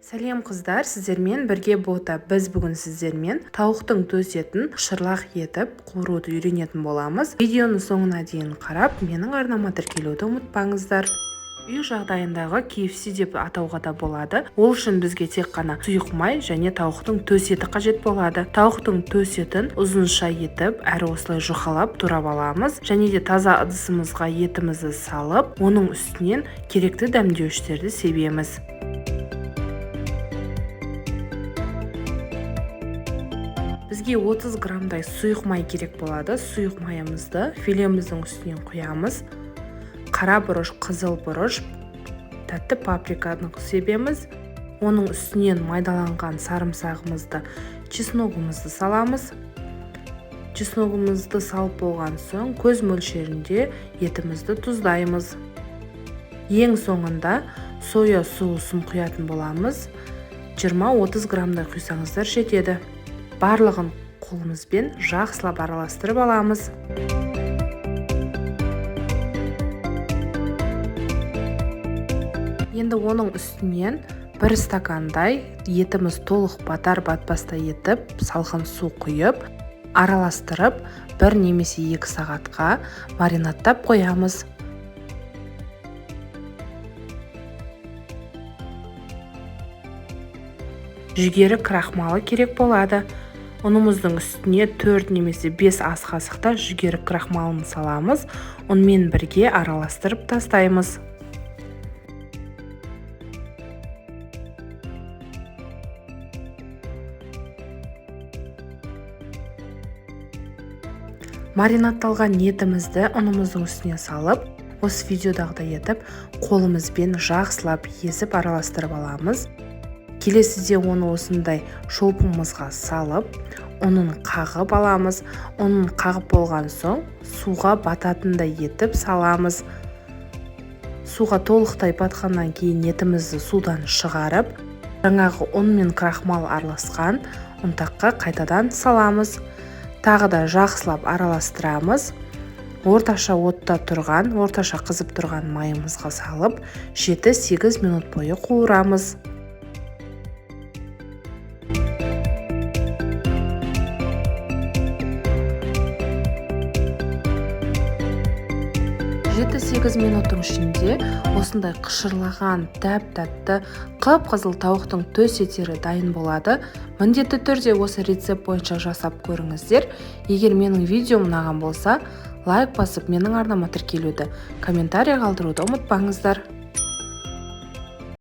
Сәлем қыздар, сіздермен бірге бота. Біз бүгін сіздермен тауықтың төс етін шырлақ етіп қуыруды үйренетін боламыз. Видеоны соңына дейін қарап, менің арнама тіркелуді ұмытпаңыздар. Үй жағдайындағы KFC деп атауға да болады. Ол үшін бізге тек қана сұйық май және тауықтың төс еті қажет болады. Тауықтың төс етін ұзынша етіп, әрі осылай жұқалап турап аламыз. Және де таза ыдысымызға етімізді салып, оның үстінен керекті дәмдеуіштерді себеміз. Бізге 30 граммдай сұйық май керек болады. Сұйық майымызды филеміздің үстінен құямыз. Қара бұрыш, қызыл бұрыш, тәтті паприканы себеміз. Оның үстінен майдаланған сарымсағымызды, чесногымызды саламыз. Чесногымызды салып болған соң көз мөлшерінде етімізді тұздаймыз. Ең соңында соя соусын құятын боламыз. 20-30 граммдай құйсаңыздар жетеді. Барлығын қолымызбен жақсылап араластырып аламыз. Енді оның үстінен 1 стакандай етіміз толық батар-батпастай етіп, салқын су құйып, араластырып, 1 немесе 2 сағатқа маринадтап қоямыз. Жүгері крахмалы керек болады. Ұнымыздың үстіне 4 немесе 5 ас қасықта жүгері крахмалын саламыз. Онымен бірге араластырып тастаймыз. Маринадталған етімізді ұнымыздың үстіне салып, осы видеодағыдай етіп, қолымызбен жақсылап езіп араластырып аламыз. Келесіде оны осындай шолпымызға салып, оның қағып аламыз. Оның қағып болған соң суға бататындай етіп саламыз. Суға толықтай батқаннан кейін етімізді судан шығарып, жаңағы ұн мен крахмал араласқан ұнтаққа қайтадан саламыз. Тағы да жақсылап араластырамыз. Орташа отта тұрған, орташа қызып тұрған майымызға салып, 7-8 минут бойы қуырамыз. 7-8 минуттың ішінде осындай қышырлаған, тәп-тәтті, қып-қызыл тауықтың төс еттері дайын болады. Міндетті түрде осы рецепт бойынша жасап көріңіздер. Егер менің видеом ұнаған болса, лайк басып, менің арнама тіркелуді, комментарий қалдыруды ұмытпаңыздар.